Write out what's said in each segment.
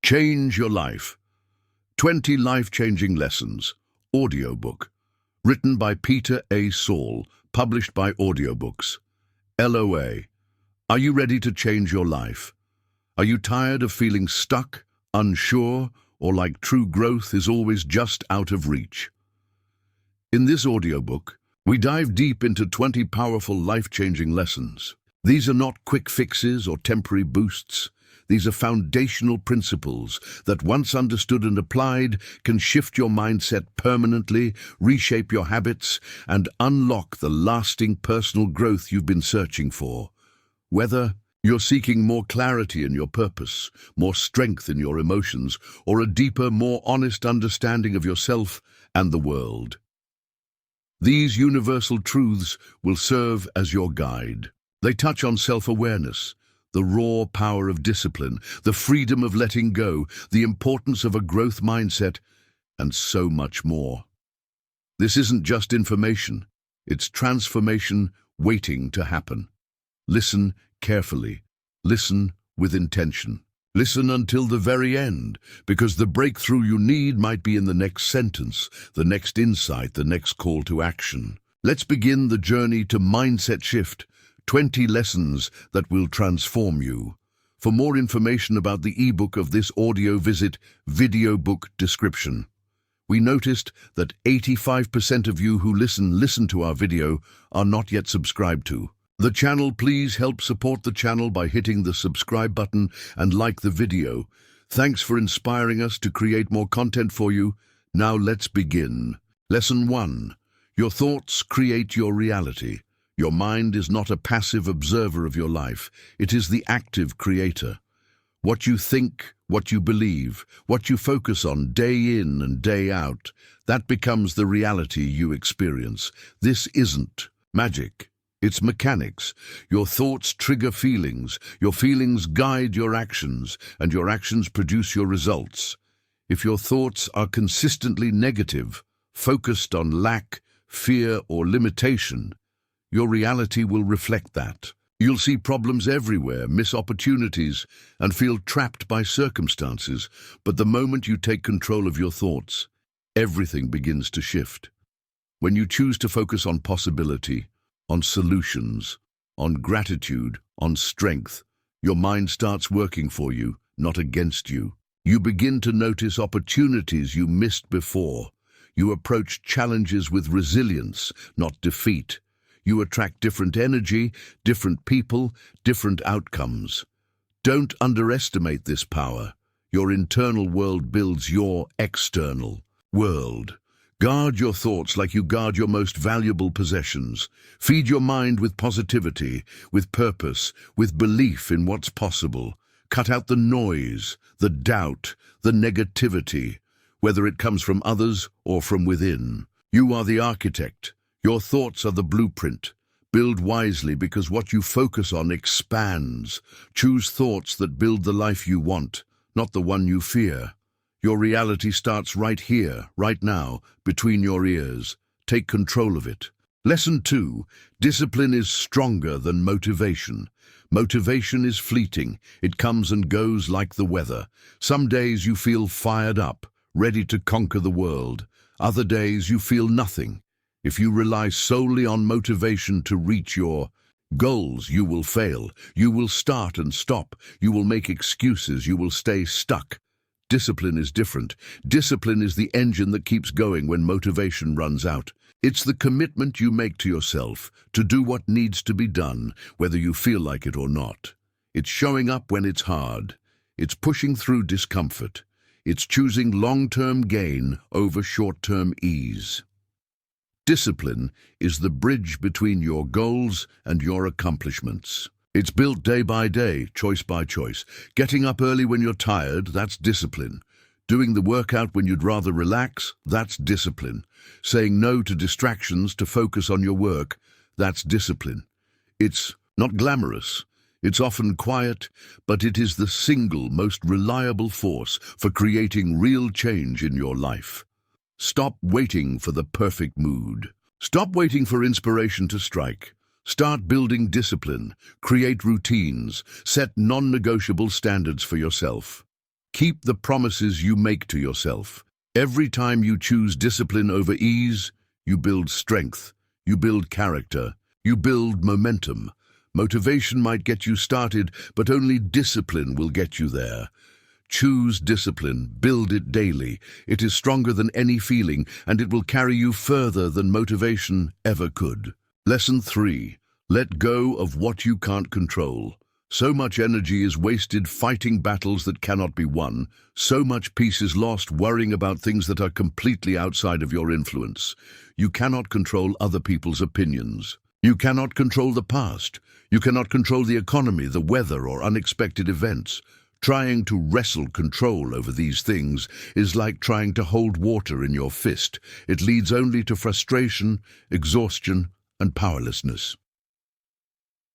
Change Your Life. 20 Life-Changing Lessons. Audiobook. Written by Peter A. Saul. Published by Audiobooks LOA. Are you ready to change your life? Are you tired of feeling stuck, unsure, or like true growth is always just out of reach? In this audiobook, we dive deep into 20 powerful life-changing lessons. These are not quick fixes or temporary boosts. These are foundational principles that, once understood and applied, can shift your mindset permanently, reshape your habits, and unlock the lasting personal growth you've been searching for. Whether you're seeking more clarity in your purpose, more strength in your emotions, or a deeper, more honest understanding of yourself and the world, these universal truths will serve as your guide. They touch on self-awareness, the raw power of discipline, the freedom of letting go, the importance of a growth mindset, and so much more. This isn't just information, it's transformation waiting to happen. Listen carefully. Listen with intention. Listen until the very end, because the breakthrough you need might be in the next sentence, the next insight, the next call to action. Let's begin the journey to mindset shift. 20 lessons that will transform you. For more information about the ebook of this audio, visit video book description. We noticed that 85% of you who listen to our video are not yet subscribed to the channel. Please help support the channel by hitting the subscribe button and like the video. Thanks for inspiring us to create more content for you. Now let's begin. Lesson 1. Your thoughts create your reality. Your mind is not a passive observer of your life. It is the active creator. What you think, what you believe, what you focus on day in and day out, that becomes the reality you experience. This isn't magic. It's mechanics. Your thoughts trigger feelings. Your feelings guide your actions, and your actions produce your results. If your thoughts are consistently negative, focused on lack, fear, or limitation, your reality will reflect that. You'll see problems everywhere, miss opportunities, and feel trapped by circumstances. But the moment you take control of your thoughts, everything begins to shift. When you choose to focus on possibility, on solutions, on gratitude, on strength, your mind starts working for you, not against you. You begin to notice opportunities you missed before. You approach challenges with resilience, not defeat. You attract different energy, different people, different outcomes. Don't underestimate this power. Your internal world builds your external world. Guard your thoughts like you guard your most valuable possessions. Feed your mind with positivity, with purpose, with belief in what's possible. Cut out the noise, the doubt, the negativity, whether it comes from others or from within. You are the architect. Your thoughts are the blueprint. Build wisely, because what you focus on expands. Choose thoughts that build the life you want, not the one you fear. Your reality starts right here, right now, between your ears. Take control of it. Lesson 2. Discipline is stronger than motivation. Motivation is fleeting. It comes and goes like the weather. Some days you feel fired up, ready to conquer the world. Other days you feel nothing. If you rely solely on motivation to reach your goals, you will fail. You will start and stop. You will make excuses. You will stay stuck. Discipline is different. Discipline is the engine that keeps going when motivation runs out. It's the commitment you make to yourself to do what needs to be done, whether you feel like it or not. It's showing up when it's hard. It's pushing through discomfort. It's choosing long-term gain over short-term ease. Discipline is the bridge between your goals and your accomplishments. It's built day by day, choice by choice. Getting up early when you're tired, that's discipline. Doing the workout when you'd rather relax, that's discipline. Saying no to distractions to focus on your work, that's discipline. It's not glamorous. It's often quiet, but it is the single most reliable force for creating real change in your life. Stop waiting for the perfect mood. Stop waiting for inspiration to strike. Start building discipline. Create routines. Set non-negotiable standards for yourself. Keep the promises you make to yourself. Every time you choose discipline over ease, you build strength, you build character, you build momentum. Motivation might get you started, but only discipline will get you there. Choose discipline, build it daily. It is stronger than any feeling, and it will carry you further than motivation ever could. Lesson 3. Let go of what you can't control. So much energy is wasted fighting battles that cannot be won. So much peace is lost worrying about things that are completely outside of your influence. You cannot control other people's opinions. You cannot control the past. You cannot control the economy, the weather, or unexpected events. Trying to wrestle control over these things is like trying to hold water in your fist. It leads only to frustration, exhaustion, and powerlessness.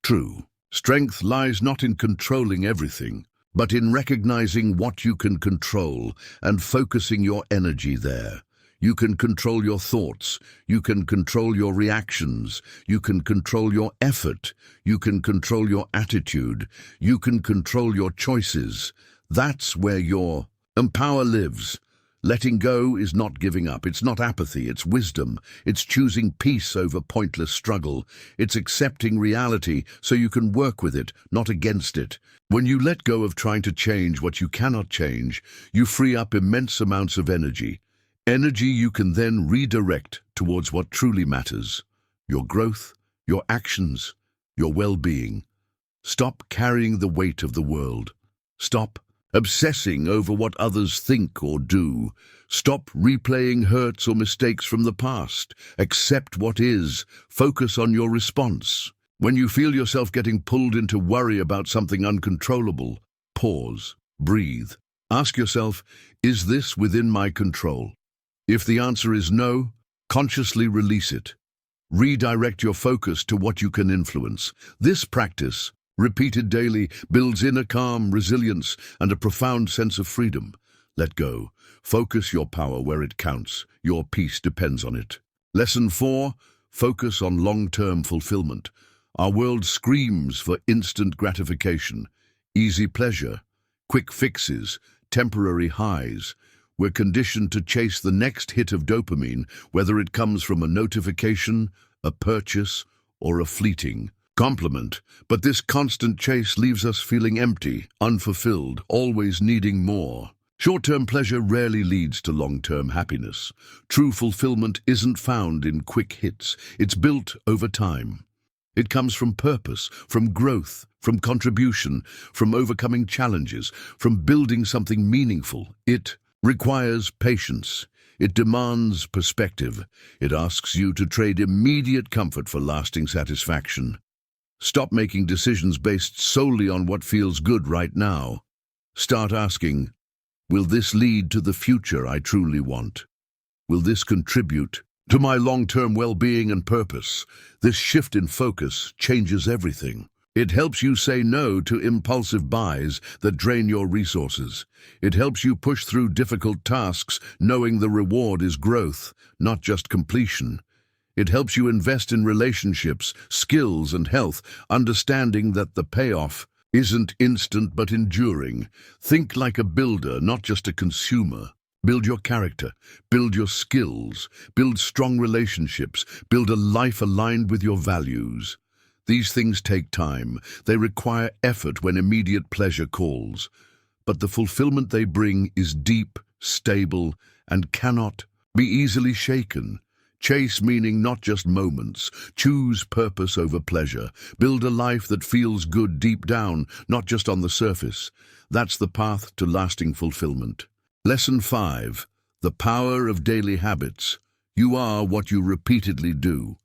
True. Strength lies not in controlling everything, but in recognizing what you can control and focusing your energy there. You can control your thoughts, you can control your reactions, you can control your effort, you can control your attitude, you can control your choices. That's where your power lives. Letting go is not giving up. It's not apathy, it's wisdom. It's choosing peace over pointless struggle. It's accepting reality so you can work with it, not against it. When you let go of trying to change what you cannot change, you free up immense amounts of energy. Energy you can then redirect towards what truly matters: your growth, your actions, your well-being. Stop carrying the weight of the world. Stop obsessing over what others think or do. Stop replaying hurts or mistakes from the past. Accept what is. Focus on your response. When you feel yourself getting pulled into worry about something uncontrollable, pause, breathe. Ask yourself, is this within my control? If the answer is no, consciously release it. Redirect your focus to what you can influence. This practice, repeated daily, builds inner calm, resilience, and a profound sense of freedom. Let go. Focus your power where it counts. Your peace depends on it. Lesson 4. Focus on long-term fulfillment. Our world screams for instant gratification, easy pleasure, quick fixes, temporary highs. We're conditioned to chase the next hit of dopamine, whether it comes from a notification, a purchase, or a fleeting compliment. But this constant chase leaves us feeling empty, unfulfilled, always needing more. Short-term pleasure rarely leads to long-term happiness. True fulfillment isn't found in quick hits. It's built over time. It comes from purpose, from growth, from contribution, from overcoming challenges, from building something meaningful. It requires patience. It demands perspective. It asks you to trade immediate comfort for lasting satisfaction. Stop making decisions based solely on what feels good right now. Start asking, will this lead to the future I truly want? Will this contribute to my long-term well-being and purpose? This shift in focus changes everything. It helps you say no to impulsive buys that drain your resources. It helps you push through difficult tasks knowing the reward is growth, not just completion. It helps you invest in relationships, skills, and health, understanding that the payoff isn't instant but enduring. Think like a builder, not just a consumer. Build your character, build your skills, build strong relationships, build a life aligned with your values. These things take time. They require effort when immediate pleasure calls. But the fulfillment they bring is deep, stable, and cannot be easily shaken. Chase meaning not just moments. Choose purpose over pleasure. Build a life that feels good deep down, not just on the surface. That's the path to lasting fulfillment. Lesson 5. The power of daily habits. You are what you repeatedly do.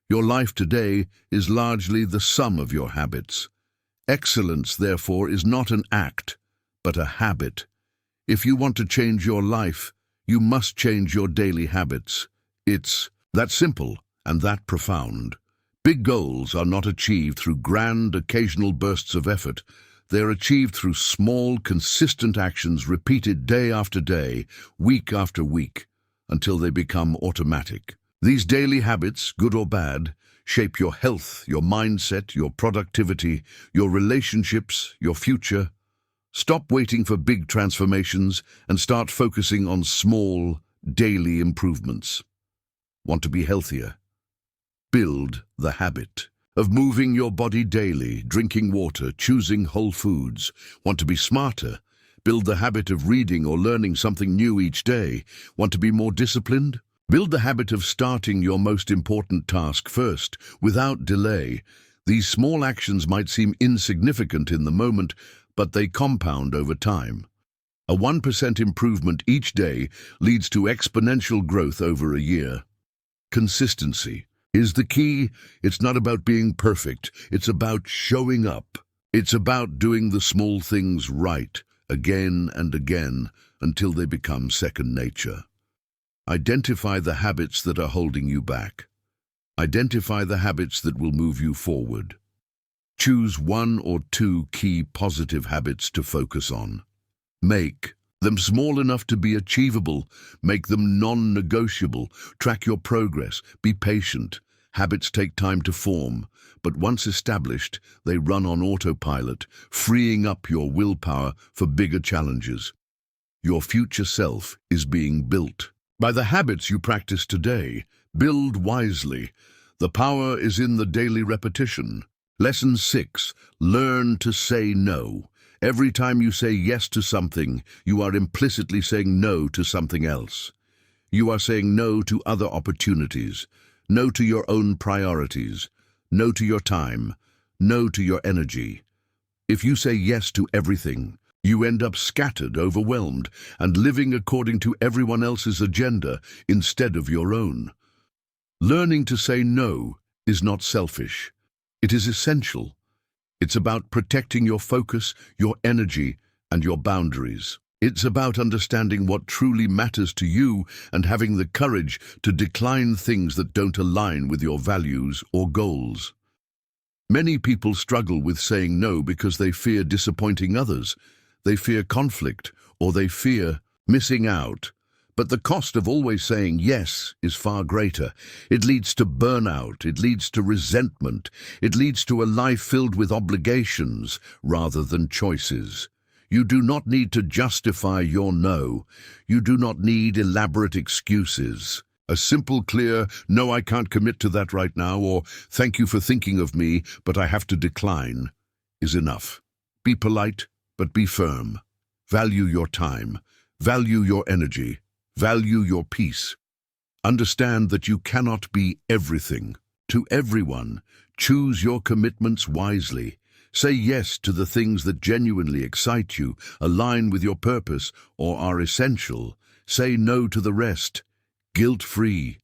Your life today is largely the sum of your habits. Excellence, therefore, is not an act, but a habit. If you want to change your life, you must change your daily habits. It's that simple and that profound. Big goals are not achieved through grand, occasional bursts of effort. They're achieved through small, consistent actions repeated day after day, week after week, until they become automatic. These daily habits, good or bad, shape your health, your mindset, your productivity, your relationships, your future. Stop waiting for big transformations and start focusing on small, daily improvements. Want to be healthier? Build the habit of moving your body daily, drinking water, choosing whole foods. Want to be smarter? Build the habit of reading or learning something new each day. Want to be more disciplined? Build the habit of starting your most important task first, without delay. These small actions might seem insignificant in the moment, but they compound over time. A 1% improvement each day leads to exponential growth over a year. Consistency is the key. It's not about being perfect. It's about showing up. It's about doing the small things right, again and again, until they become second nature. Identify the habits that are holding you back. Identify the habits that will move you forward. Choose 1 or 2 key positive habits to focus on. Make them small enough to be achievable. Make them non-negotiable. Track your progress. Be patient. Habits take time to form, but once established, they run on autopilot, freeing up your willpower for bigger challenges. Your future self is being built by the habits you practice today. Build wisely. The power is in the daily repetition. Lesson 6. Learn to say no. Every time you say yes to something, you are implicitly saying no to something else. You are saying no to other opportunities, no to your own priorities, no to your time, no to your energy. If you say yes to everything, you end up scattered, overwhelmed, and living according to everyone else's agenda instead of your own. Learning to say no is not selfish. It is essential. It's about protecting your focus, your energy, and your boundaries. It's about understanding what truly matters to you and having the courage to decline things that don't align with your values or goals. Many people struggle with saying no because they fear disappointing others, they fear conflict, or they fear missing out. But the cost of always saying yes is far greater. It leads to burnout, it leads to resentment, it leads to a life filled with obligations rather than choices. You do not need to justify your no. You do not need elaborate excuses. A simple, clear, "No, I can't commit to that right now," or "Thank you for thinking of me, but I have to decline," is enough. Be polite, but be firm. Value your time. Value your energy. Value your peace. Understand that you cannot be everything to everyone. Choose your commitments wisely. Say yes to the things that genuinely excite you, align with your purpose, or are essential. Say no to the rest, guilt-free.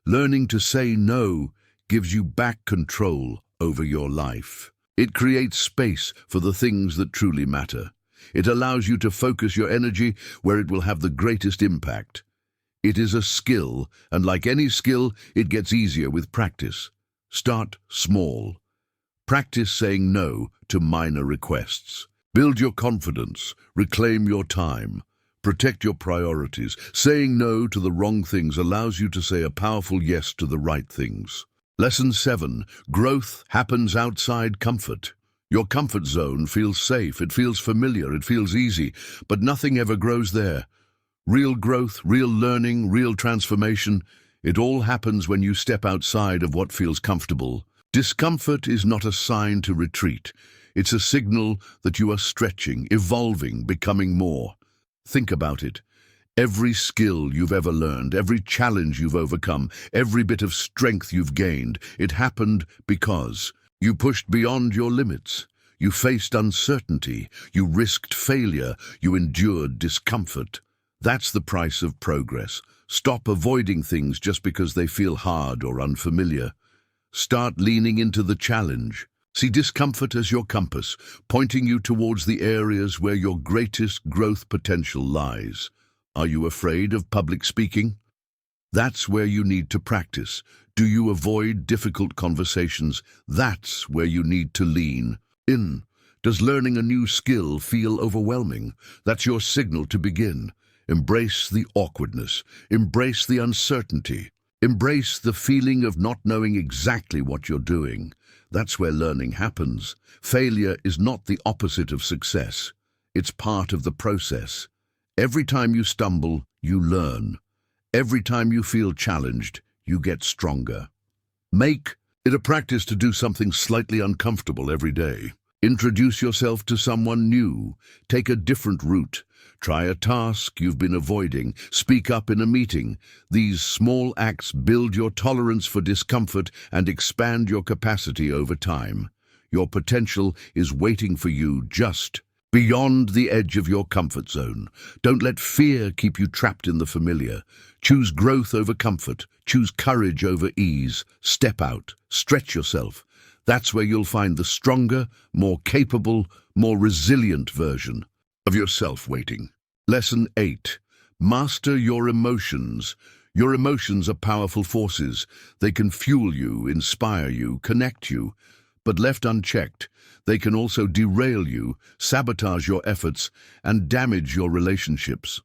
Learning to say no gives you back control over your life. It creates space for the things that truly matter. It allows you to focus your energy where it will have the greatest impact. It is a skill, and like any skill, it gets easier with practice. Start small. Practice saying no to minor requests. Build your confidence. Reclaim your time. Protect your priorities. Saying no to the wrong things allows you to say a powerful yes to the right things. Lesson 7. Growth happens outside comfort. Your comfort zone feels safe, it feels familiar, it feels easy, but nothing ever grows there. Real growth, real learning, real transformation, it all happens when you step outside of what feels comfortable. Discomfort is not a sign to retreat. It's a signal that you are stretching, evolving, becoming more. Think about it. Every skill you've ever learned, every challenge you've overcome, every bit of strength you've gained, it happened because you pushed beyond your limits. You faced uncertainty. You risked failure. You endured discomfort. That's the price of progress. Stop avoiding things just because they feel hard or unfamiliar. Start leaning into the challenge. See discomfort as your compass, pointing you towards the areas where your greatest growth potential lies. Are you afraid of public speaking? That's where you need to practice. Do you avoid difficult conversations? That's where you need to lean in. Does learning a new skill feel overwhelming? That's your signal to begin. Embrace the awkwardness. Embrace the uncertainty. Embrace the feeling of not knowing exactly what you're doing. That's where learning happens. Failure is not the opposite of success. It's part of the process. Every time you stumble, you learn. Every time you feel challenged, you get stronger. Make it a practice to do something slightly uncomfortable every day. Introduce yourself to someone new. Take a different route. Try a task you've been avoiding. Speak up in a meeting. These small acts build your tolerance for discomfort and expand your capacity over time. Your potential is waiting for you just beyond the edge of your comfort zone. Don't let fear keep you trapped in the familiar. Choose growth over comfort. Choose courage over ease. Step out. Stretch yourself. That's where you'll find the stronger, more capable, more resilient version of yourself waiting. Lesson 8. Master your emotions. Your emotions are powerful forces. They can fuel you, inspire you, connect you. But left unchecked, they can also derail you, sabotage your efforts, and damage your relationships.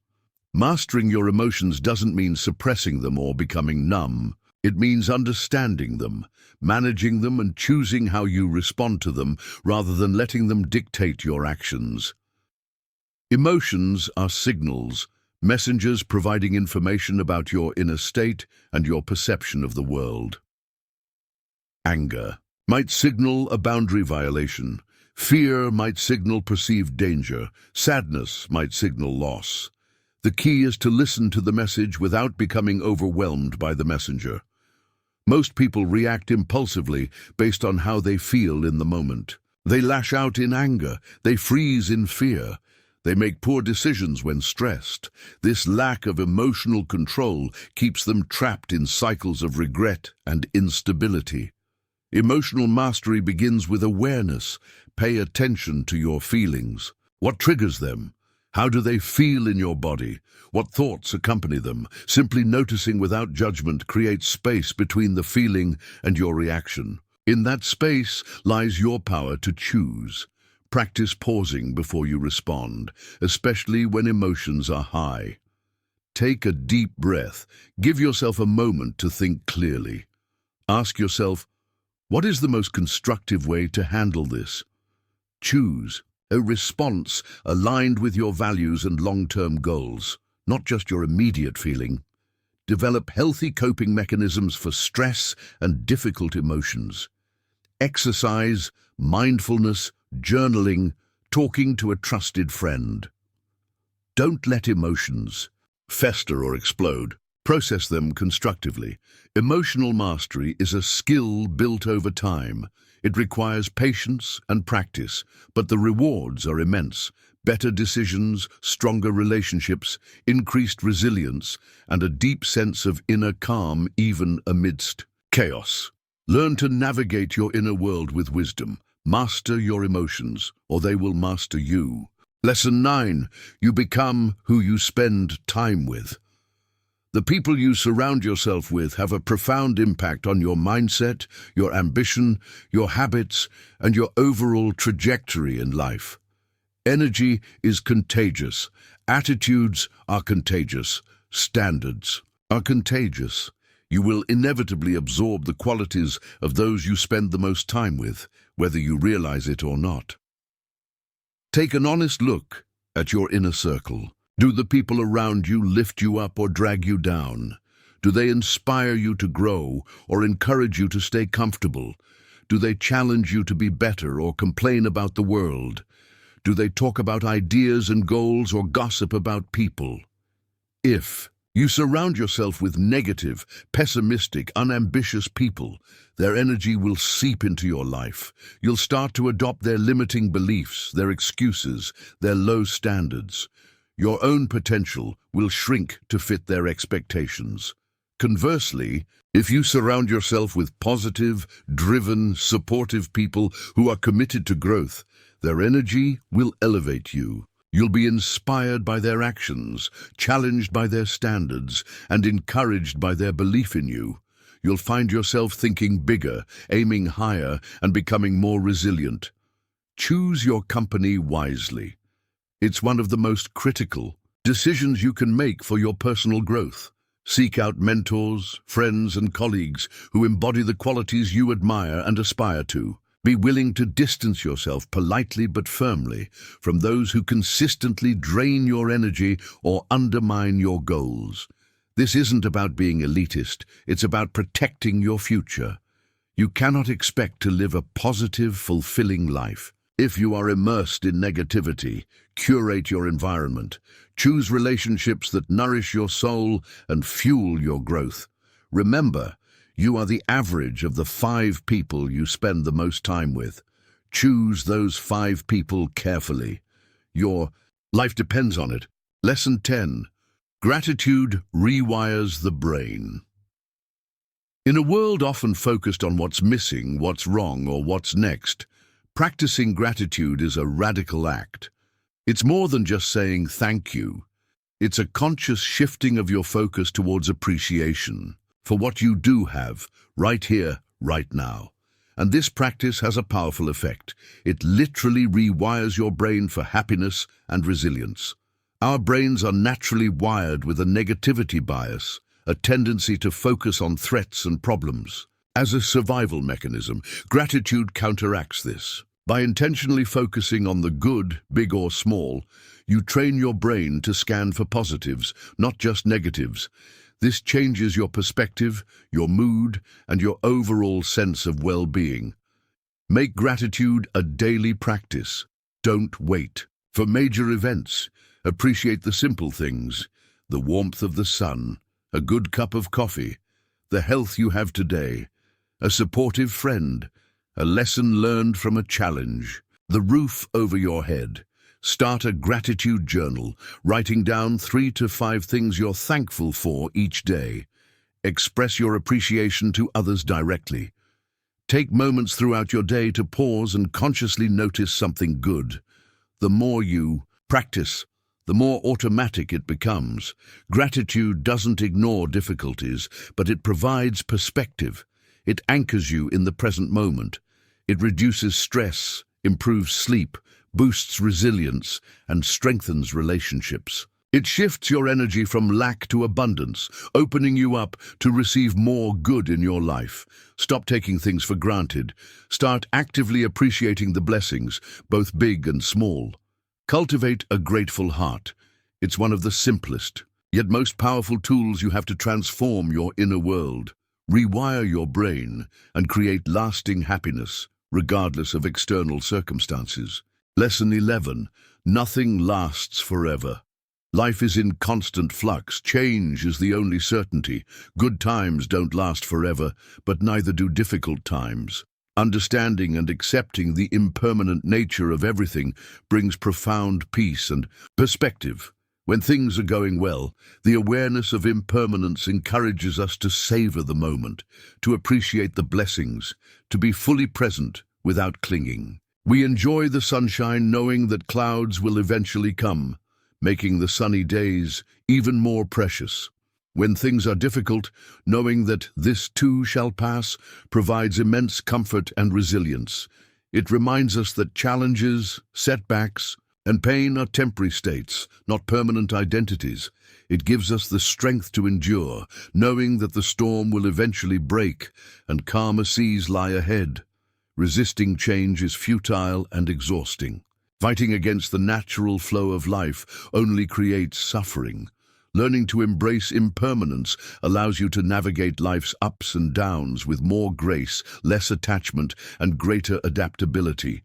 Mastering your emotions doesn't mean suppressing them or becoming numb. It means understanding them, managing them, and choosing how you respond to them rather than letting them dictate your actions. Emotions are signals, messengers providing information about your inner state and your perception of the world. Anger might signal a boundary violation. Fear might signal perceived danger. Sadness might signal loss. The key is to listen to the message without becoming overwhelmed by the messenger. Most people react impulsively based on how they feel in the moment. They lash out in anger. They freeze in fear. They make poor decisions when stressed. This lack of emotional control keeps them trapped in cycles of regret and instability. Emotional mastery begins with awareness. Pay attention to your feelings. What triggers them? How do they feel in your body? What thoughts accompany them? Simply noticing without judgment creates space between the feeling and your reaction. In that space lies your power to choose. Practice pausing before you respond, especially when emotions are high. Take a deep breath. Give yourself a moment to think clearly. Ask yourself, what is the most constructive way to handle this? Choose a response aligned with your values and long-term goals, not just your immediate feeling. Develop healthy coping mechanisms for stress and difficult emotions. Exercise, mindfulness, journaling, talking to a trusted friend. Don't let emotions fester or explode. Process them constructively. Emotional mastery is a skill built over time. It requires patience and practice, but the rewards are immense. Better decisions, stronger relationships, increased resilience, and a deep sense of inner calm even amidst chaos. Learn to navigate your inner world with wisdom. Master your emotions, or they will master you. Lesson 9. You become who you spend time with. The people you surround yourself with have a profound impact on your mindset, your ambition, your habits, and your overall trajectory in life. Energy is contagious. Attitudes are contagious. Standards are contagious. You will inevitably absorb the qualities of those you spend the most time with, whether you realize it or not. Take an honest look at your inner circle. Do the people around you lift you up or drag you down? Do they inspire you to grow or encourage you to stay comfortable? Do they challenge you to be better or complain about the world? Do they talk about ideas and goals or gossip about people? If you surround yourself with negative, pessimistic, unambitious people, their energy will seep into your life. You'll start to adopt their limiting beliefs, their excuses, their low standards. Your own potential will shrink to fit their expectations. Conversely, if you surround yourself with positive, driven, supportive people who are committed to growth, their energy will elevate you. You'll be inspired by their actions, challenged by their standards, and encouraged by their belief in you. You'll find yourself thinking bigger, aiming higher, and becoming more resilient. Choose your company wisely. It's one of the most critical decisions you can make for your personal growth. Seek out mentors, friends, and colleagues who embody the qualities you admire and aspire to. Be willing to distance yourself politely but firmly from those who consistently drain your energy or undermine your goals. This isn't about being elitist, it's about protecting your future. You cannot expect to live a positive, fulfilling life if you are immersed in negativity. Curate your environment. Choose relationships that nourish your soul and fuel your growth. Remember, you are the average of the 5 people you spend the most time with. Choose those 5 people carefully. Your life depends on it. Lesson 10. Gratitude rewires the brain. In a world often focused on what's missing, what's wrong, or what's next, practicing gratitude is a radical act. It's more than just saying thank you. It's a conscious shifting of your focus towards appreciation for what you do have, right here, right now. And this practice has a powerful effect. It literally rewires your brain for happiness and resilience. Our brains are naturally wired with a negativity bias, a tendency to focus on threats and problems. As a survival mechanism, gratitude counteracts this. By intentionally focusing on the good, big or small, you train your brain to scan for positives, not just negatives. This changes your perspective, your mood, and your overall sense of well-being. Make gratitude a daily practice. Don't wait for major events. Appreciate the simple things: the warmth of the sun, a good cup of coffee, the health you have today, a supportive friend, a lesson learned from a challenge, the roof over your head. Start a gratitude journal, writing down 3 to 5 things you're thankful for each day. Express your appreciation to others directly. Take moments throughout your day to pause and consciously notice something good. The more you practice, the more automatic it becomes. Gratitude doesn't ignore difficulties, but it provides perspective. It anchors you in the present moment. It reduces stress, improves sleep, boosts resilience, and strengthens relationships. It shifts your energy from lack to abundance, opening you up to receive more good in your life. Stop taking things for granted. Start actively appreciating the blessings, both big and small. Cultivate a grateful heart. It's one of the simplest, yet most powerful tools you have to transform your inner world. Rewire your brain and create lasting happiness, regardless of external circumstances. Lesson 11. Nothing lasts forever. Life is in constant flux. Change is the only certainty. Good times don't last forever, but neither do difficult times. Understanding and accepting the impermanent nature of everything brings profound peace and perspective. When things are going well, the awareness of impermanence encourages us to savor the moment, to appreciate the blessings, to be fully present without clinging. We enjoy the sunshine knowing that clouds will eventually come, making the sunny days even more precious. When things are difficult, knowing that this too shall pass provides immense comfort and resilience. It reminds us that challenges, setbacks, and pain are temporary states, not permanent identities. It gives us the strength to endure, knowing that the storm will eventually break and calmer seas lie ahead. Resisting change is futile and exhausting. Fighting against the natural flow of life only creates suffering. Learning to embrace impermanence allows you to navigate life's ups and downs with more grace, less attachment, and greater adaptability.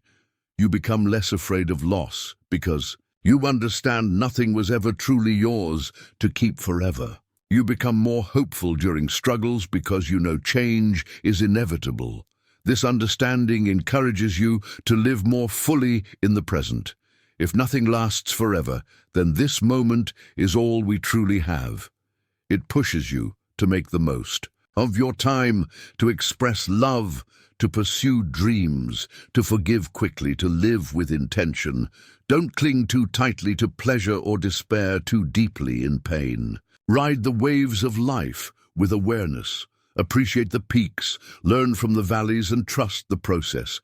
You become less afraid of loss because you understand nothing was ever truly yours to keep forever. You become more hopeful during struggles because you know change is inevitable. This understanding encourages you to live more fully in the present. If nothing lasts forever, then this moment is all we truly have. It pushes you to make the most of your time, to express love, to pursue dreams, to forgive quickly, to live with intention. Don't cling too tightly to pleasure or despair too deeply in pain. Ride the waves of life with awareness. Appreciate the peaks, learn from the valleys, and trust the process.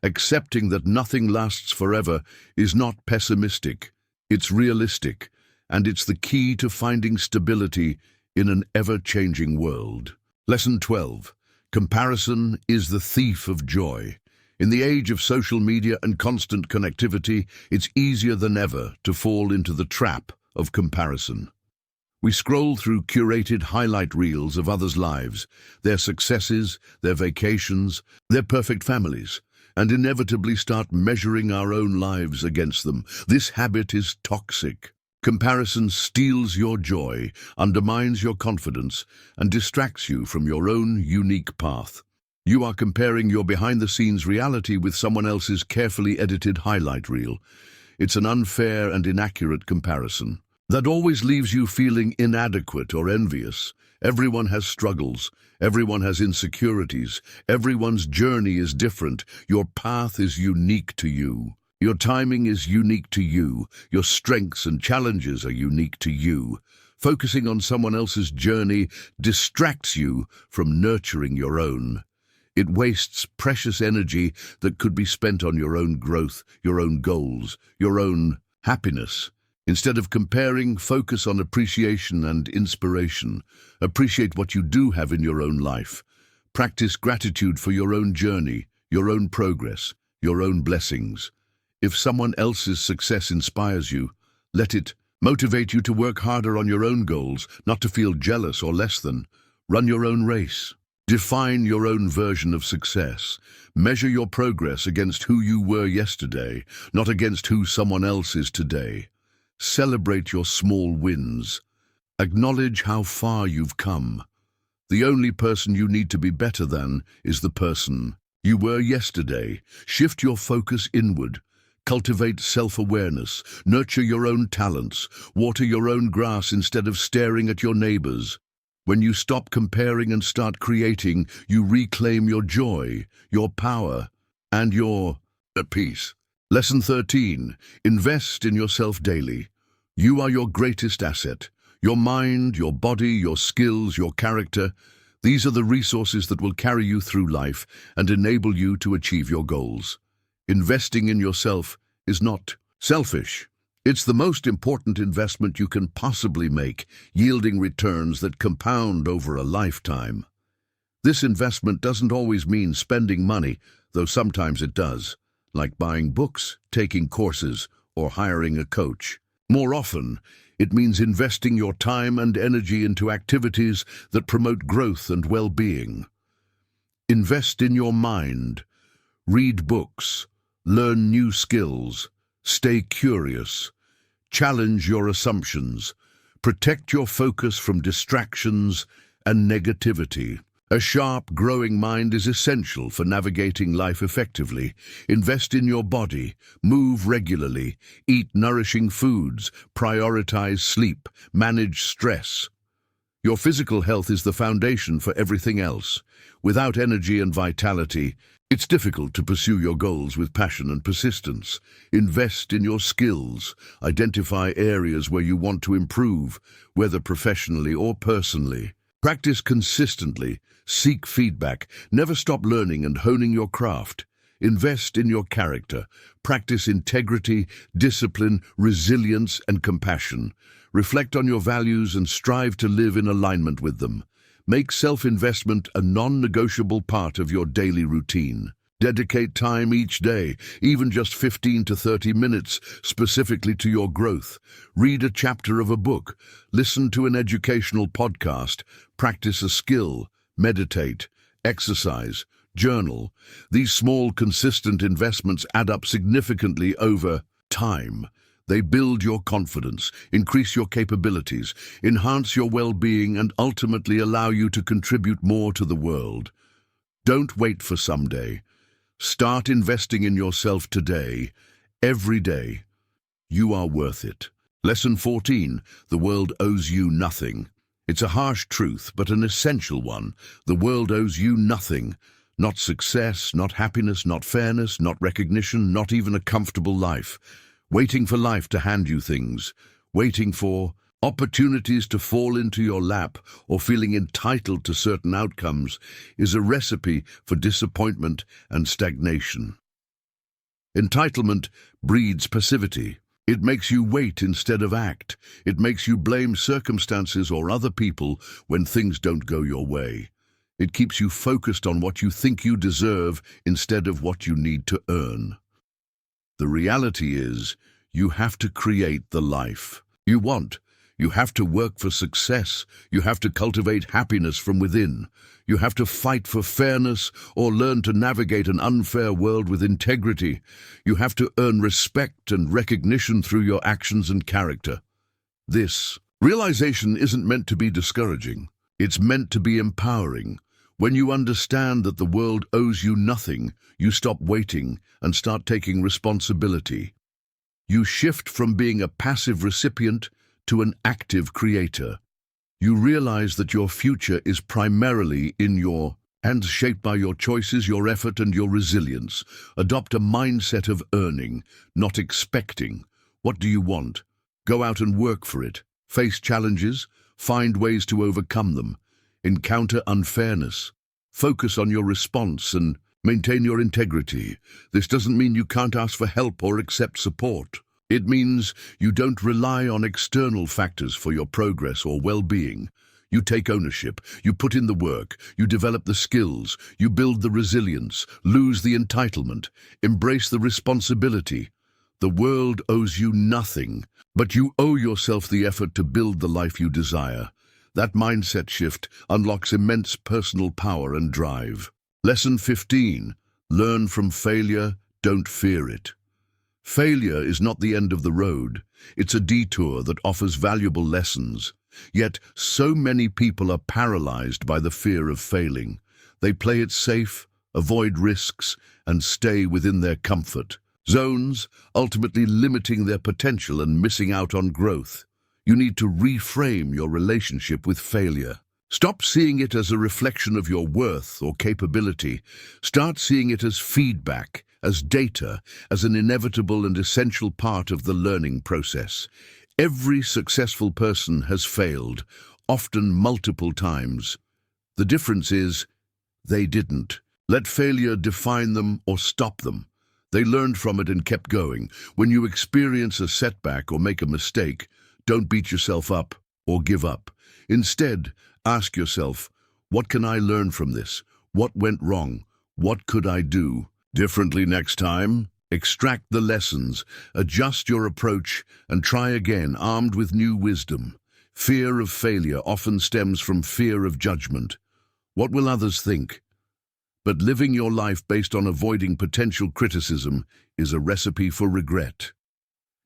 Accepting that nothing lasts forever is not pessimistic, it's realistic, and it's the key to finding stability in an ever-changing world. Lesson 12. Comparison is the thief of joy. In the age of social media and constant connectivity, it's easier than ever to fall into the trap of comparison. We scroll through curated highlight reels of others' lives, their successes, their vacations, their perfect families, and inevitably start measuring our own lives against them. This habit is toxic. Comparison steals your joy, undermines your confidence, and distracts you from your own unique path. You are comparing your behind-the-scenes reality with someone else's carefully edited highlight reel. It's an unfair and inaccurate comparison that always leaves you feeling inadequate or envious. Everyone has struggles. Everyone has insecurities. Everyone's journey is different. Your path is unique to you. Your timing is unique to you. Your strengths and challenges are unique to you. Focusing on someone else's journey distracts you from nurturing your own. It wastes precious energy that could be spent on your own growth, your own goals, your own happiness. Instead of comparing, focus on appreciation and inspiration. Appreciate what you do have in your own life. Practice gratitude for your own journey, your own progress, your own blessings. If someone else's success inspires you, let it motivate you to work harder on your own goals, not to feel jealous or less than. Run your own race. Define your own version of success. Measure your progress against who you were yesterday, not against who someone else is today. Celebrate your small wins. Acknowledge how far you've come. The only person you need to be better than is the person you were yesterday. Shift your focus inward. Cultivate self-awareness. Nurture your own talents. Water your own grass instead of staring at your neighbors. When you stop comparing and start creating, you reclaim your joy, your power, and your peace. Lesson 13. Invest in yourself daily. You are your greatest asset. Your mind, your body, your skills, your character. These are the resources that will carry you through life and enable you to achieve your goals. Investing in yourself is not selfish. It's the most important investment you can possibly make, yielding returns that compound over a lifetime. This investment doesn't always mean spending money, though sometimes it does, like buying books, taking courses, or hiring a coach. More often, it means investing your time and energy into activities that promote growth and well-being. Invest in your mind. Read books. Learn new skills. Stay curious. Challenge your assumptions. Protect your focus from distractions and negativity. A sharp, growing mind is essential for navigating life effectively. Invest in your body. Move regularly. Eat nourishing foods. Prioritize sleep. Manage stress. Your physical health is the foundation for everything else. Without energy and vitality, it's difficult to pursue your goals with passion and persistence. Invest in your skills. Identify areas where you want to improve, whether professionally or personally. Practice consistently. Seek feedback. Never stop learning and honing your craft. Invest in your character. Practice integrity, discipline, resilience, and compassion. Reflect on your values and strive to live in alignment with them. Make self-investment a non-negotiable part of your daily routine. Dedicate time each day, even just 15 to 30 minutes, specifically to your growth. Read a chapter of a book, listen to an educational podcast, practice a skill, meditate, exercise, journal. These small, consistent investments add up significantly over time. They build your confidence, increase your capabilities, enhance your well-being, and ultimately allow you to contribute more to the world. Don't wait for someday. Start investing in yourself today, every day. You are worth it. Lesson 14. The world owes you nothing. It's a harsh truth, but an essential one. The world owes you nothing. Not success, not happiness, not fairness, not recognition, not even a comfortable life. Waiting for life to hand you things, waiting for opportunities to fall into your lap, or feeling entitled to certain outcomes is a recipe for disappointment and stagnation. Entitlement breeds passivity. It makes you wait instead of act. It makes you blame circumstances or other people when things don't go your way. It keeps you focused on what you think you deserve instead of what you need to earn. The reality is, you have to create the life you want. You have to work for success. You have to cultivate happiness from within. You have to fight for fairness or learn to navigate an unfair world with integrity. You have to earn respect and recognition through your actions and character. This realization isn't meant to be discouraging. It's meant to be empowering. When you understand that the world owes you nothing, you stop waiting and start taking responsibility. You shift from being a passive recipient to an active creator. You realize that your future is primarily in your hands, shaped by your choices, your effort, and your resilience. Adopt a mindset of earning, not expecting. What do you want? Go out and work for it. Face challenges, find ways to overcome them. Encounter unfairness. Focus on your response and maintain your integrity. This doesn't mean you can't ask for help or accept support. It means you don't rely on external factors for your progress or well-being. You take ownership, you put in the work, you develop the skills, you build the resilience, lose the entitlement, embrace the responsibility. The world owes you nothing, but you owe yourself the effort to build the life you desire. That mindset shift unlocks immense personal power and drive. Lesson 15. Learn from failure, don't fear it. Failure is not the end of the road. It's a detour that offers valuable lessons. Yet, so many people are paralyzed by the fear of failing. They play it safe, avoid risks, and stay within their comfort zones, ultimately limiting their potential and missing out on growth. You need to reframe your relationship with failure. Stop seeing it as a reflection of your worth or capability. Start seeing it as feedback, as data, as an inevitable and essential part of the learning process. Every successful person has failed, often multiple times. The difference is, they didn't let failure define them or stop them. They learned from it and kept going. When you experience a setback or make a mistake, don't beat yourself up or give up. Instead, ask yourself, what can I learn from this? What went wrong? What could I do differently next time? Extract the lessons, adjust your approach, and try again, armed with new wisdom. Fear of failure often stems from fear of judgment. What will others think? But living your life based on avoiding potential criticism is a recipe for regret.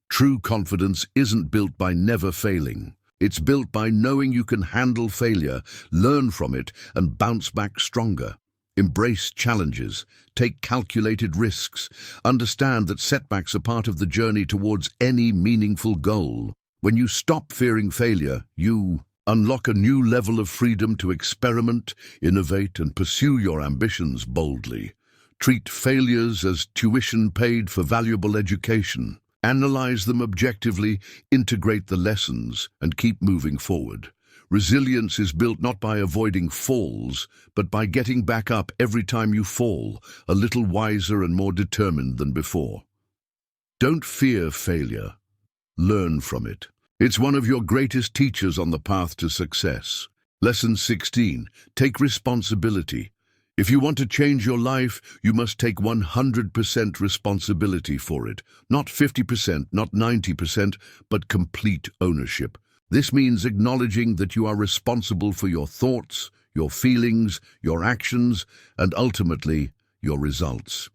True confidence isn't built by never failing. It's built by knowing you can handle failure, learn from it, and bounce back stronger. Embrace challenges, take calculated risks, understand that setbacks are part of the journey towards any meaningful goal. When you stop fearing failure, you unlock a new level of freedom to experiment, innovate, and pursue your ambitions boldly. Treat failures as tuition paid for valuable education. Analyze them objectively, integrate the lessons, and keep moving forward. Resilience is built not by avoiding falls, but by getting back up every time you fall, a little wiser and more determined than before. Don't fear failure. Learn from it. It's one of your greatest teachers on the path to success. Lesson 16. Take responsibility. If you want to change your life, you must take 100% responsibility for it. Not 50%, not 90%, but complete ownership. This means acknowledging that you are responsible for your thoughts, your feelings, your actions, and ultimately, your results.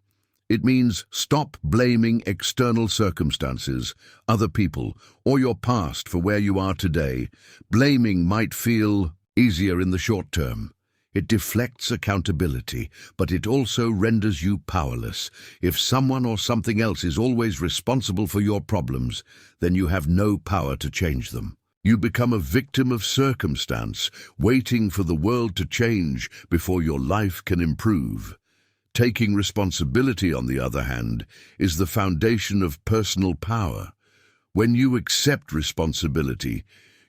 It means stop blaming external circumstances, other people, or your past for where you are today. Blaming might feel easier in the short term. It deflects accountability, but it also renders you powerless. If someone or something else is always responsible for your problems, then you have no power to change them. You become a victim of circumstance, waiting for the world to change before your life can improve. Taking responsibility, on the other hand, is the foundation of personal power. When you accept responsibility,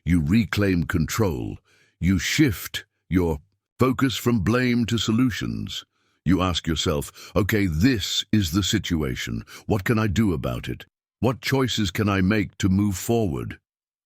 you reclaim control. You shift your focus from blame to solutions. You ask yourself, okay, this is the situation. What can I do about it? What choices can I make to move forward?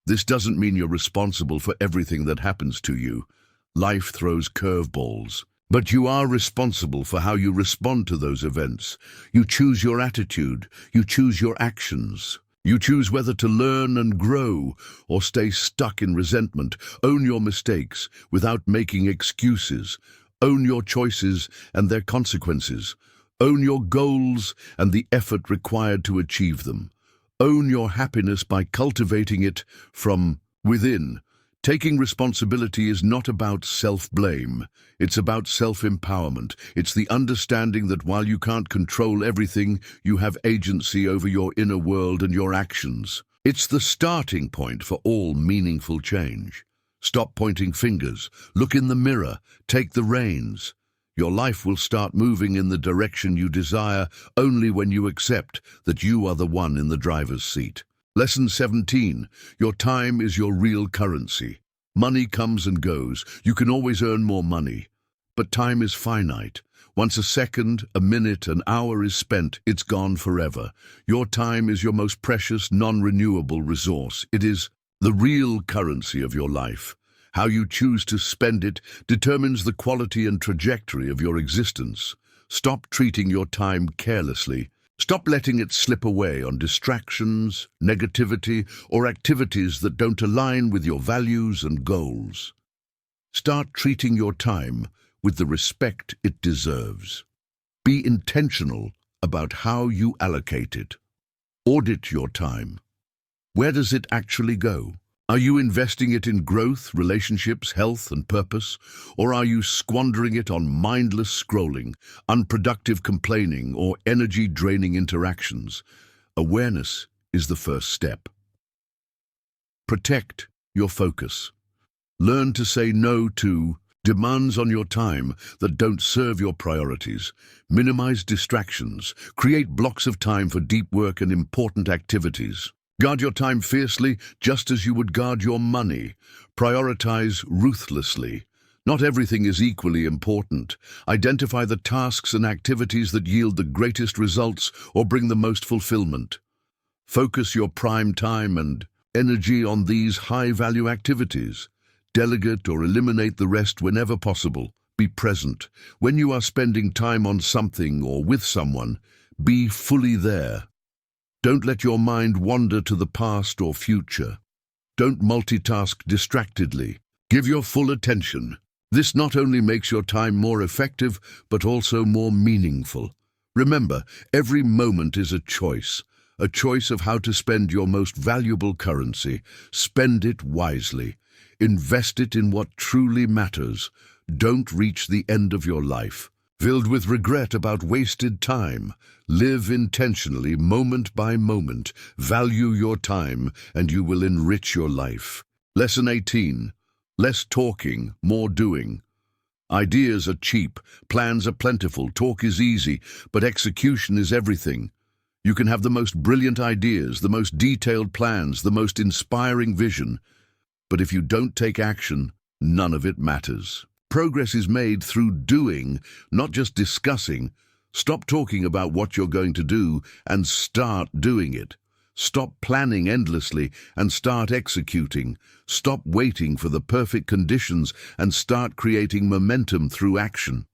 This doesn't mean you're responsible for everything that happens to you. Life throws curveballs. But you are responsible for how you respond to those events. You choose your attitude. You choose your actions. You choose whether to learn and grow or stay stuck in resentment. Own your mistakes without making excuses. Own your choices and their consequences. Own your goals and the effort required to achieve them. Own your happiness by cultivating it from within. Taking responsibility is not about self-blame. It's about self-empowerment. It's the understanding that while you can't control everything, you have agency over your inner world and your actions. It's the starting point for all meaningful change. Stop pointing fingers. Look in the mirror. Take the reins. Your life will start moving in the direction you desire only when you accept that you are the one in the driver's seat. Lesson 17. Your time is your real currency. Money comes and goes. You can always earn more money. But time is finite. Once a second, a minute, an hour is spent, it's gone forever. Your time is your most precious, non-renewable resource. It is the real currency of your life. How you choose to spend it determines the quality and trajectory of your existence. Stop treating your time carelessly. Stop letting it slip away on distractions, negativity, or activities that don't align with your values and goals. Start treating your time with the respect it deserves. Be intentional about how you allocate it. Audit your time. Where does it actually go? Are you investing it in growth, relationships, health, and purpose? Or are you squandering it on mindless scrolling, unproductive complaining, or energy-draining interactions? Awareness is the first step. Protect your focus. Learn to say no to demands on your time that don't serve your priorities. Minimize distractions. Create blocks of time for deep work and important activities. Guard your time fiercely, just as you would guard your money. Prioritize ruthlessly. Not everything is equally important. Identify the tasks and activities that yield the greatest results or bring the most fulfillment. Focus your prime time and energy on these high-value activities. Delegate or eliminate the rest whenever possible. Be present. When you are spending time on something or with someone, be fully there. Don't let your mind wander to the past or future. Don't multitask distractedly. Give your full attention. This not only makes your time more effective, but also more meaningful. Remember, every moment is a choice of how to spend your most valuable currency. Spend it wisely. Invest it in what truly matters. Don't reach the end of your life filled with regret about wasted time. Live intentionally, moment by moment. Value your time, and you will enrich your life. Lesson 18. Less talking, more doing. Ideas are cheap, plans are plentiful, talk is easy, but execution is everything. You can have the most brilliant ideas, the most detailed plans, the most inspiring vision, but if you don't take action, none of it matters. Progress is made through doing, not just discussing. Stop talking about what you're going to do and start doing it. Stop planning endlessly and start executing. Stop waiting for the perfect conditions and start creating momentum through action.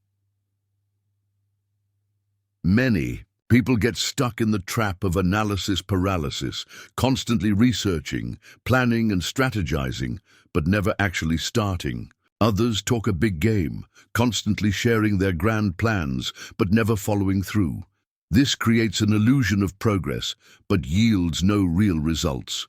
Many people get stuck in the trap of analysis paralysis, constantly researching, planning and strategizing, but never actually starting. Others talk a big game, constantly sharing their grand plans, but never following through. This creates an illusion of progress, but yields no real results.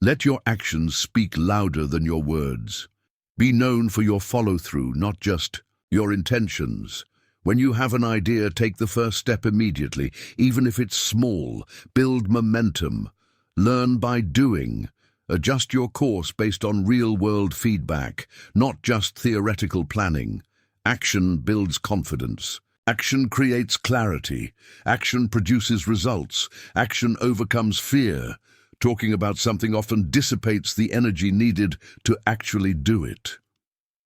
Let your actions speak louder than your words. Be known for your follow-through, not just your intentions. When you have an idea, take the first step immediately, even if it's small. Build momentum. Learn by doing. Adjust your course based on real-world feedback, not just theoretical planning. Action builds confidence. Action creates clarity. Action produces results. Action overcomes fear. Talking about something often dissipates the energy needed to actually do it.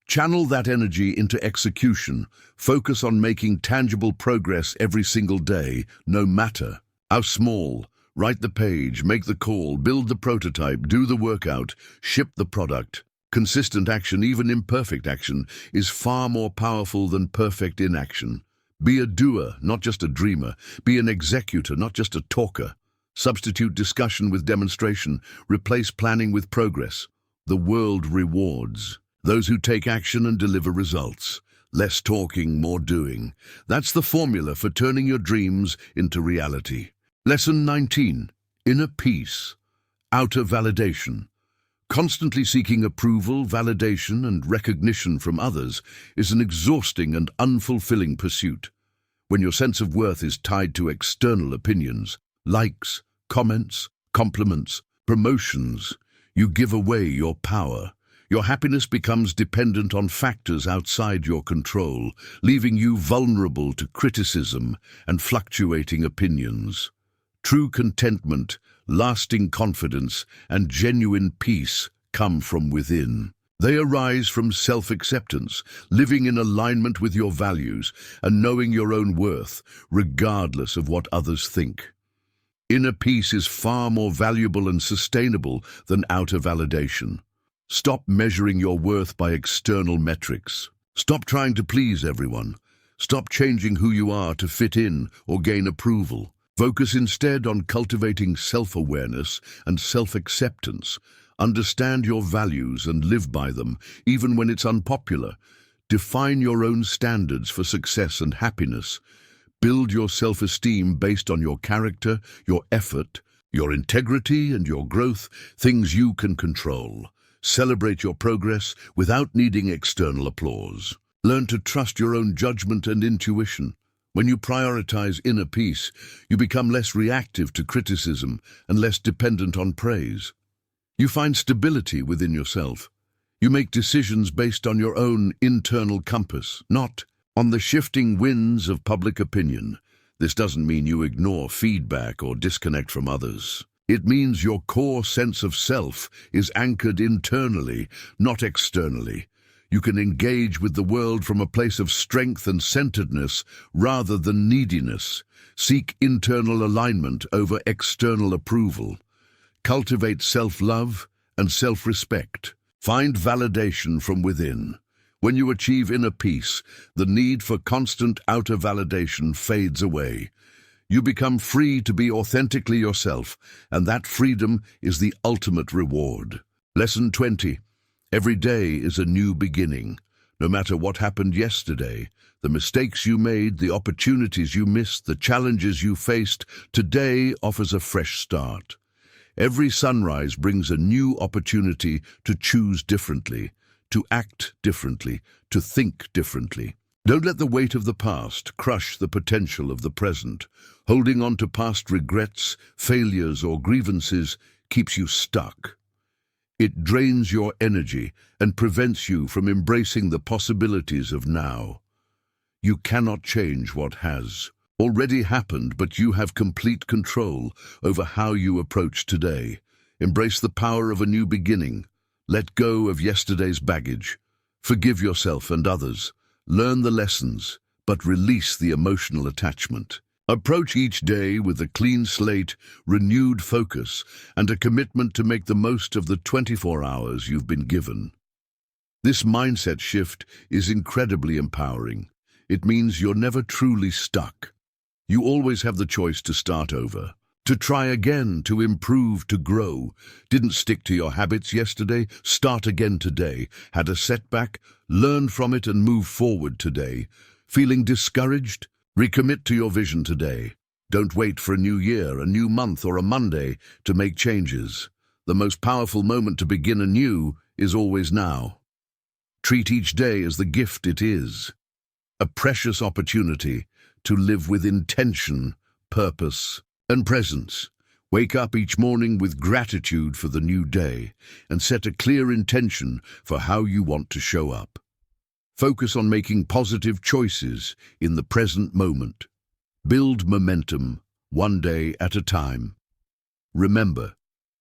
Channel that energy into execution. Focus on making tangible progress every single day, no matter how small. Write the page, make the call, build the prototype, do the workout, ship the product. Consistent action, even imperfect action, is far more powerful than perfect inaction. Be a doer, not just a dreamer. Be an executor, not just a talker. Substitute discussion with demonstration. Replace planning with progress. The world rewards those who take action and deliver results. Less talking, more doing. That's the formula for turning your dreams into reality. Lesson 19. Inner peace. Outer validation. Constantly seeking approval, validation, and recognition from others is an exhausting and unfulfilling pursuit. When your sense of worth is tied to external opinions, likes, comments, compliments, promotions, you give away your power. Your happiness becomes dependent on factors outside your control, leaving you vulnerable to criticism and fluctuating opinions. True contentment, lasting confidence, and genuine peace come from within. They arise from self-acceptance, living in alignment with your values, and knowing your own worth, regardless of what others think. Inner peace is far more valuable and sustainable than outer validation. Stop measuring your worth by external metrics. Stop trying to please everyone. Stop changing who you are to fit in or gain approval. Focus instead on cultivating self-awareness and self-acceptance. Understand your values and live by them, even when it's unpopular. Define your own standards for success and happiness. Build your self-esteem based on your character, your effort, your integrity, and your growth, things you can control. Celebrate your progress without needing external applause. Learn to trust your own judgment and intuition. When you prioritize inner peace, you become less reactive to criticism and less dependent on praise. You find stability within yourself. You make decisions based on your own internal compass, not on the shifting winds of public opinion. This doesn't mean you ignore feedback or disconnect from others. It means your core sense of self is anchored internally, not externally. You can engage with the world from a place of strength and centeredness rather than neediness. Seek internal alignment over external approval. Cultivate self-love and self-respect. Find validation from within. When you achieve inner peace, the need for constant outer validation fades away. You become free to be authentically yourself, and that freedom is the ultimate reward. Lesson 20. Every day is a new beginning. No matter what happened yesterday, the mistakes you made, the opportunities you missed, the challenges you faced, today offers a fresh start. Every sunrise brings a new opportunity to choose differently, to act differently, to think differently. Don't let the weight of the past crush the potential of the present. Holding on to past regrets, failures, or grievances keeps you stuck. It drains your energy and prevents you from embracing the possibilities of now. You cannot change what has already happened, but you have complete control over how you approach today. Embrace the power of a new beginning. Let go of yesterday's baggage. Forgive yourself and others. Learn the lessons, but release the emotional attachment. Approach each day with a clean slate, renewed focus, and a commitment to make the most of the 24 hours you've been given. This mindset shift is incredibly empowering. It means you're never truly stuck. You always have the choice to start over, to try again, to improve, to grow. Didn't stick to your habits yesterday? Start again today. Had a setback? Learn from it and move forward today. Feeling discouraged? Recommit to your vision today. Don't wait for a new year, a new month, or a Monday to make changes. The most powerful moment to begin anew is always now. Treat each day as the gift it is, a precious opportunity to live with intention, purpose, and presence. Wake up each morning with gratitude for the new day and set a clear intention for how you want to show up. Focus on making positive choices in the present moment. Build momentum, one day at a time. Remember,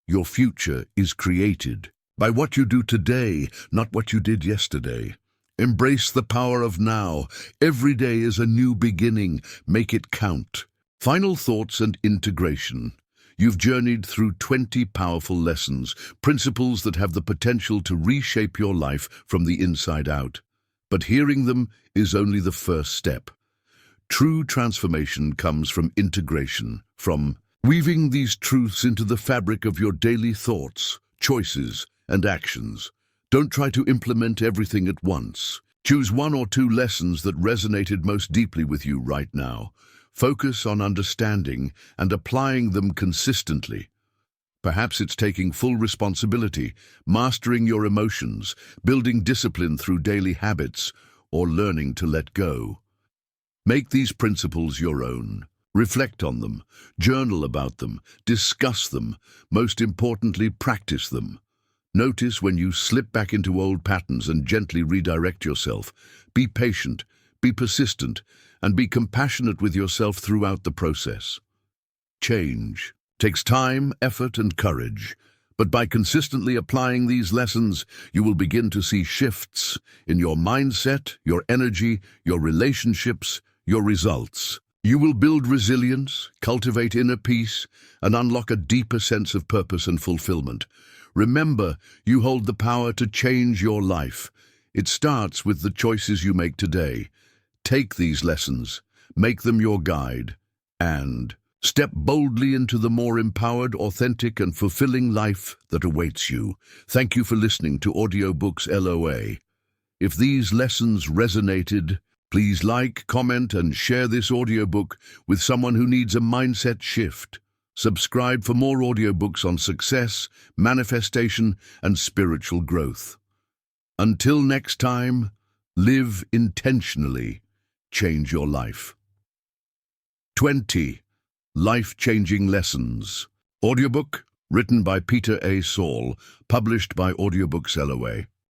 your future is created by what you do today, not what you did yesterday. Embrace the power of now. Every day is a new beginning. Make it count. Final thoughts and integration. You've journeyed through 20 powerful lessons, principles that have the potential to reshape your life from the inside out. But hearing them is only the first step. True transformation comes from integration, from weaving these truths into the fabric of your daily thoughts, choices, and actions. Don't try to implement everything at once. Choose one or two lessons that resonated most deeply with you right now. Focus on understanding and applying them consistently. Perhaps it's taking full responsibility, mastering your emotions, building discipline through daily habits, or learning to let go. Make these principles your own. Reflect on them, journal about them, discuss them, most importantly, practice them. Notice when you slip back into old patterns and gently redirect yourself. Be patient, be persistent, and be compassionate with yourself throughout the process. Change takes time, effort, and courage, but by consistently applying these lessons, you will begin to see shifts in your mindset, your energy, your relationships, your results. You will build resilience, cultivate inner peace, and unlock a deeper sense of purpose and fulfillment. Remember, you hold the power to change your life. It starts with the choices you make today. Take these lessons, make them your guide, and step boldly into the more empowered, authentic, and fulfilling life that awaits you. Thank you for listening to Audiobooks LOA. If these lessons resonated, please like, comment, and share this audiobook with someone who needs a mindset shift. Subscribe for more audiobooks on success, manifestation, and spiritual growth. Until next time, live intentionally. Change your life. 20 Life-Changing Lessons. Audiobook, written by Peter A. Saul, published by AudioBooks LOA.